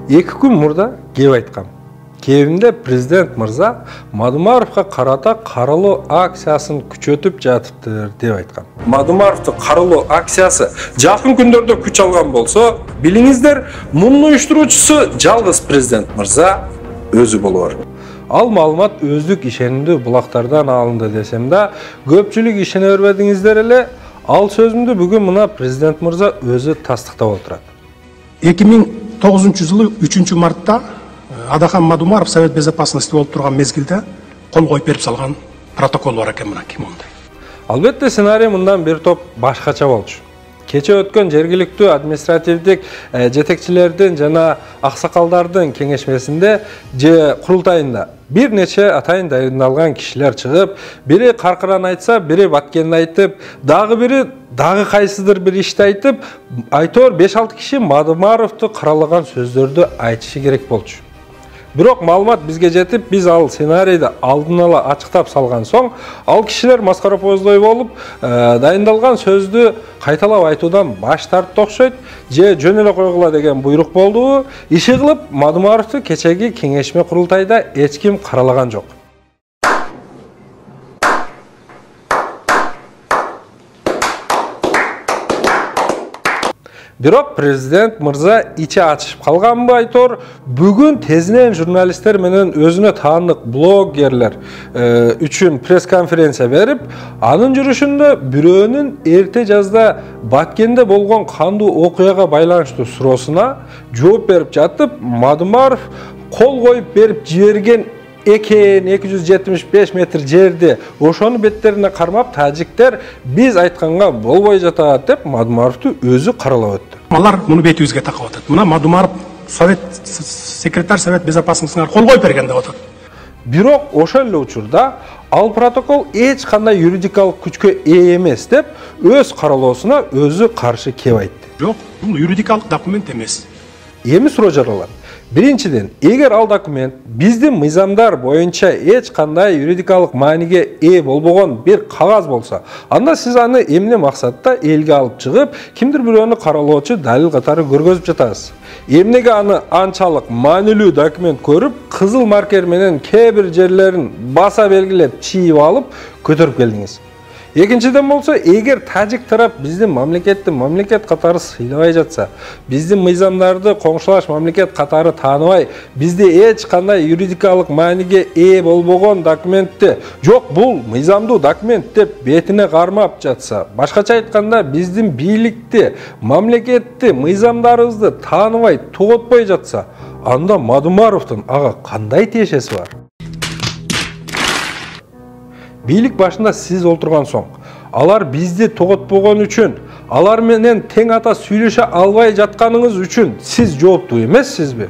2 күн мурда кеп айткам. Кебинде президент мырза Мадумаровго карата каралуу акциясын күчөтүп жатыптыр деп айткан. Мадумаровду каралуу акциясы жакын күндөрдө күч алган болсо, билиңиздер, мунун уюштуруучусу жалгыз президент мырза өзү болор. Ал маалымат өздүк ишенимдүү булактардан алынды десем да, көпчүлүк ишене бербедиңиздер эле. Ал сөзүмдү бүгүн мына президент мырза өзү тастыктап отурат. 2009 жылы 3 мартта Адахан Мадумаров Совет Безопасности болуп турган мезгилде кол коюп берип салган протокол бар экен мына ким ондай. Албетте сценарий мындан бир топ башкача болчу. Кече өткөн жергиликтүү административдик жетекчилердин жана аксакалдардын кеңешмесинде же курултайында бир нече атайын дайындалган кишилер чыгып, бири каркыран айтса, бири баткенин айтып, дагы бири дагы кайсыдыр бир ишти айтып, айтор 5-6 киши Мадумаровду каралаган сөздөрдү айтышы керек болчу. Бирок маалымат бизге жетип, биз ал сценарийди алдын ала ачыктап салган соң, ал кишилер маскара поездой болуп, дайындалган сөздү кайталап айтуудан баш тартты окшойт, же жөн эле койгула деген буйрук болду. Иши кылып, Мадумаровду кечеги кеңешме курултайда эч ким каралаган жок. Бирок президент мырза ичи ачышып калганбы айтор, бүгүн тезинен журналисттер менен өзүнө таандык блогерлер үчүн пресс-конференция берип, анын жүрүшүндө бирөөнүн эрте жазда Баткенде болгон кандуу окуяга байланыштуу суроосуна жооп берип жатып, Мадумаров кол коюп берип жиберген экен 275 метр жерди ошону беттерине кармап тажиктер биз айтканга болбой жатат деп Мадумаровду өзү каралап өттү. Алар муну бетибизге такап атат. Мына Мадумаров секретарь Совет Безопасностьга кол коюп берген деп атат. Бирок ошол эле учурда ал протокол эч кандай юридикалык күчкө ээ эмес деп өз каралоосуна өзү каршы кеп айтты. Жок, бул юридикалык документ эмес. Эми суроо жаралат. Биринчиден, эгер ал документ биздин мыйзамдар боюнча эч кандай юридикалык мааниге ээ болбогон бир кагаз болсо, анда сиз аны эмне максатта элге алып чыгып, кимдир бирөөнү каралоочу далил катары көргөзүп жатасыз? Эмнеге аны анчалык маанилүү документ көрүп, кызыл маркер менен кээ бир жерлерин баса белгилеп, чийип алып, көтөрүп келдиңиз? Экинчиден болсо, эгер тажик тарап биздин мамлекетти мамлекет катары сыйлабай жатса, биздин мыйзамдарды коңшулаш мамлекет катары тааныбай, бизде эч кандай юридикалык мааниге ээ болбогон документти, жок бул мыйзамдуу документ деп бетине кармап жатса, башкача айтканда биздин бийликти, мамлекетти, мыйзамдарыбызды тааныбай, тоготпой жатса, анда Мадумаровдун ага кандай тиешеси бар? Бийлик башында сиз олтурган соң, алар бизди тоготпогон үчүн, алар менен тең ата сүйлөшө албай жатканыңыз үчүн сиз жооптуу эмессизби?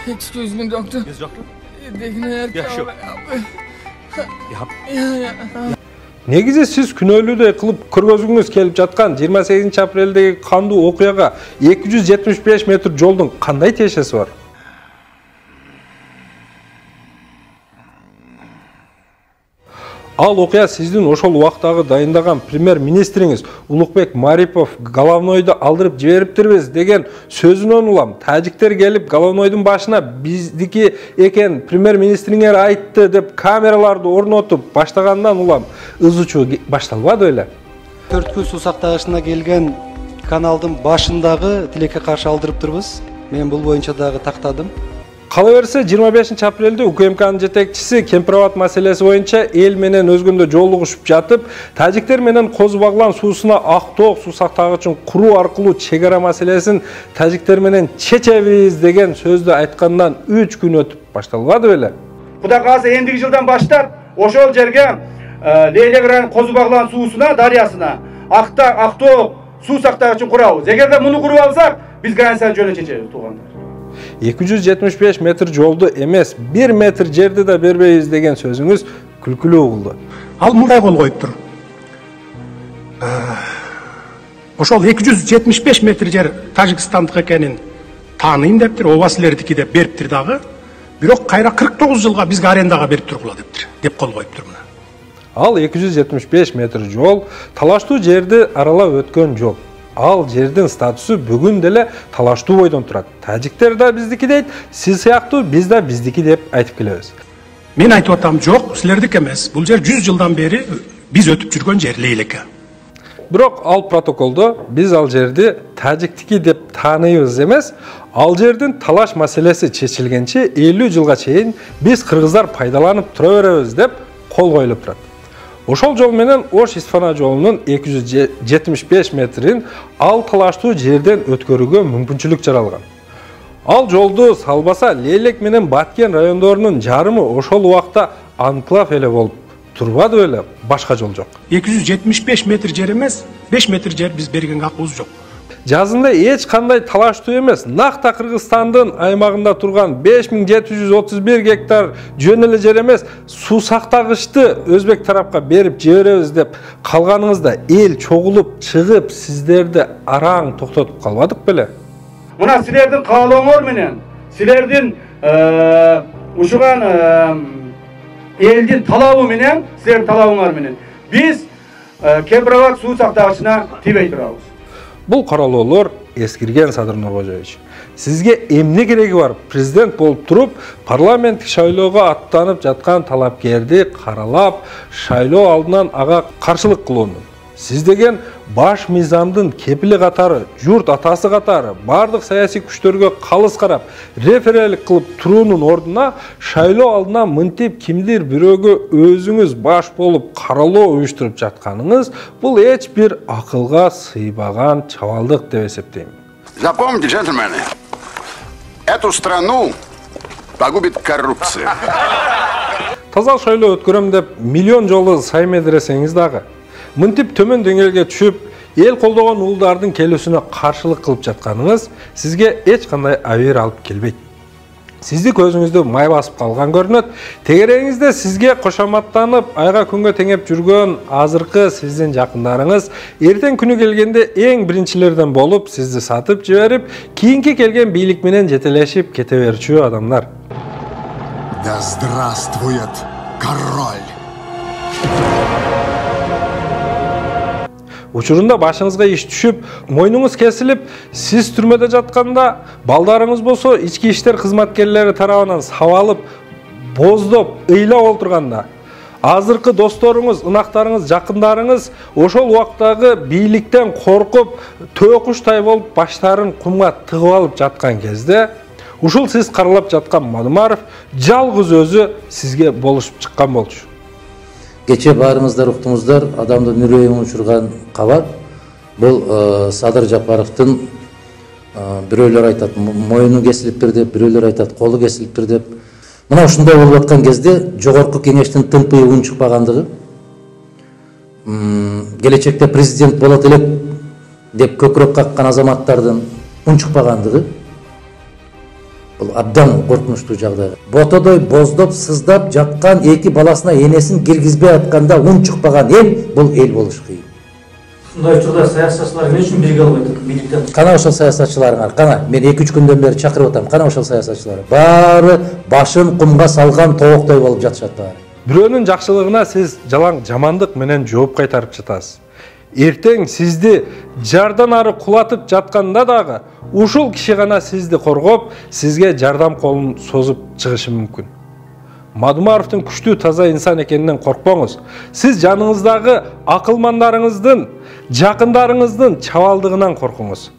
Excuse me, doctor. Yes, doctor. Yeah, sure. Негизи сиз күнөөлүүдөй кылып көргөзгүңүз келип жаткан 28 апрелдеги кандуу окуяга 275 метр жолдун кандай тиешеси бар? Ал окуя сиздин ошол убактагы дайындаган премьер-министриңиз Улукбек Марипов Головнойду алдырып жибериптирбиз деген сөзүнөн улам тажиктер келип Головнойдун башына биздики экен премьер-министриңер айтты деп камераларды орнотуп баштагандан улам ызычуу башталбады беле? Төрткүл суу сактагычына келген каналдын башындагы тилекке каршы алдырыптырбыз. Мен бул боюнча дагы тактадым. Кала берсе 25 апрелде УКМКнын жетекчиси Кемпирабад маселеси боюнча эл менен өзгөндө жолугушуп жатып, тажиктер менен Козу Баглан суусуна Актоок суу сактагычын куруу аркылуу чек ара маселесин тажиктер менен чечебиз деген сөздү айткандан 3 күн өтүп башталбады беле? Кудай кааласа эндиги жылдан баштап ошол жерге Лейлек районунун Козу Баглан суусуна, дарыясына Актоок суу сактагычын курабыз. Эгерде муну куруп алсак, биз границаны жөнү чечебиз, туугандар. 275 метр жолду эмес, 1 метр жерди да бербейбиз деген сөзүңүз күлкүлүү угулду. Ал мындай кол коюптур. Ошол 275 метр жер Тажикстандык экенин тааныйм дептир, оба силердики деп бериптир дагы. Бирок кайра 49 жылга бизге арендага берип тургула дептир, деп кол коюптур мына. Ал 275 метр жол талаштуу жерди аралап өткөн жол. ал жердин статусу бүгүн деле талаштуу бойдон турат. Тажиктер да биздики дейт, сиз сыяктуу биз да биздики деп айтып келебиз. Мен айтып атам, жок, силердики эмес. Бул жер 100 жылдан бери биз өтүп жүргөн жер элек. Бирок ал протоколдо биз ал жерди тажиктики деп тааныйбыз эмес, ал жердин талаш маселеси чечилгенче 50 жылга чейин биз кыргыздар пайдаланып тура беребиз деп кол коюлуп турат. Ошол жол менен Ош-Исфана жолунун 275 метрин ал талаштуу жерден өткөрүүгө мүмкүнчүлүк жаралган. Ал жолду салбаса Лейлек менен Баткен райондорунун жарымы ошол убакта анклав эле болуп турбады беле, башка жол жок. 275 метр жер эмес, 5 метр жер биз берген акыбыз жок. Жазында эч кандай талаштуу эмес, накта Кыргызстандын аймагында турган 5731 гектар жөн эле жер эмес, суу сактагычты өзбек тарапка берип жиберебиз деп калганыңызда эл чогулуп чыгып сиздерди араң токтотуп калбадык беле? Мына силердин каалооңор менен, силердин ушуган элдин талабы менен, силердин талабыңар менен биз Кембрабад суу сактагычына тийбей турабыз. Бул каралоолор эскирген Садыр Нуркожоевич. Сизге эмне кереги бар? Президент болуп туруп, парламенттик шайлоого аттанып жаткан талапкерди каралап, шайлоо алдынан ага каршылык кылуунун. Сиз деген баш мыйзамдын кепили катары, журт атасы катары, бардык саясий күчтөргө калыс карап, референдум кылып туруунун ордуна шайлоо алдына мынтип кимдир бирөөгө өзүңүз баш болуп каралоо уюштуруп жатканыңыз бул эч бир акылга сыйбаган чабалдык деп эсептейм. Запомните, джентльмены, эту страну погубит коррупция. Таза шайлоо өткөрөм деп миллион жолу сай медиресеңиз дагы, мынтип төмөн деңгээлге түшүп, эл колдогон уулдардын келүүсүнө каршылык кылып жатканыңыз сизге эч кандай абийир алып келбейт. Сизди көзүңүздө май басып калган көрүнөт. Тегереңизде сизге кошоматтанып, айга күнгө теңеп жүргөн азыркы сиздин жакындарыңыз эртең күнү келгенде эң биринчилерден болуп, сизди сатып жиберип, кийинки келген бийлик менен жетелешип кете берчү адамдар. Да здравствует король! Учурунда башыңызга иш түшүп, мойнуңуз кесилип, сиз түрмөдө жатканда, балдарыңыз болсо ички иштер кызматкерлери тарабынан сабалып, боздоп, ыйлап олтурганда, азыркы досторуңуз, ынактарыңыз, жакындарыңыз ошол убактагы бийликтен коркуп, төкуштай болуп, баштарын кумга тыгып алып жаткан кезде, ушул сиз каралап жаткан Мадумаров жалгыз өзү сизге болушуп чыккан болчу. Кече баарыңыздар уктуңуздар, адамдын үрөйүн учурган кабар. Бул Садыр Жапаровдун бирөөлөр айтат моюну кесилиптир деп, бирөөлөр айтат колу кесилиптир деп. Мына ушундай болуп аткан кезде жогорку кеңештин тынпыйы унчукпагандыгы, келечекте президент болот элек деп көкүрөк каккан азаматтардын унчукпагандыгы, бул абдан коркунучтуу жагдай. Ботодой боздоп, сыздап жаткан эки баласына энесин киргизбей атканда унчукпаган эл бул эл болуш кыйын. Ушундай учурда саясатчылар эмне үчүн бирге албайт бийликтен? Кана ошол саясатчыларыңар, кана мен 2-3 күндөн бери чакырып атам. Кана ошол саясатчылар. Баары башын кумга салган тооктой болуп жатышат баары. Бирөөнүн жакшылыгына сиз жалаң жамандык менен жооп кайтарып жатасыз. Эртең сизди жардан ары кулатып жатканда дагы ушул киши гана сизди коргоп, сизге жардам колун созуп чыгышы мүмкүн. Мадумаровдун күчтүү таза инсан экенинен коркпоңуз. Сиз жаныңыздагы акылмандарыңыздын, жакындарыңыздын чабалдыгынан коркуңуз.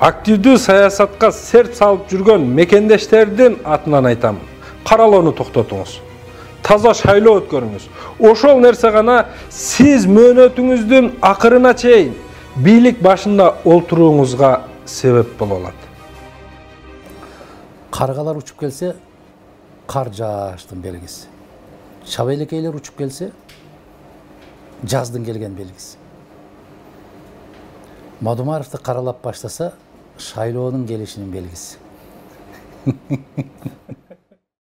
Активдүү саясатка серт салып жүргөн мекендештердин атынан айтам. Каралоону токтотуңуз. Таза шайлоо өткөрүңүз. Ошол нерсе гана сиз мөөнөтүңүздүн акырына чейин бийлик башында олтурууңузга себеп боло алат. Каргалар учуп келсе, кар жааштын белгиси. Чабайлекейлер учуп келсе, жаздын келген белгиси. Мадумаровду каралап баштаса, шайлоонун келишинин белгиси.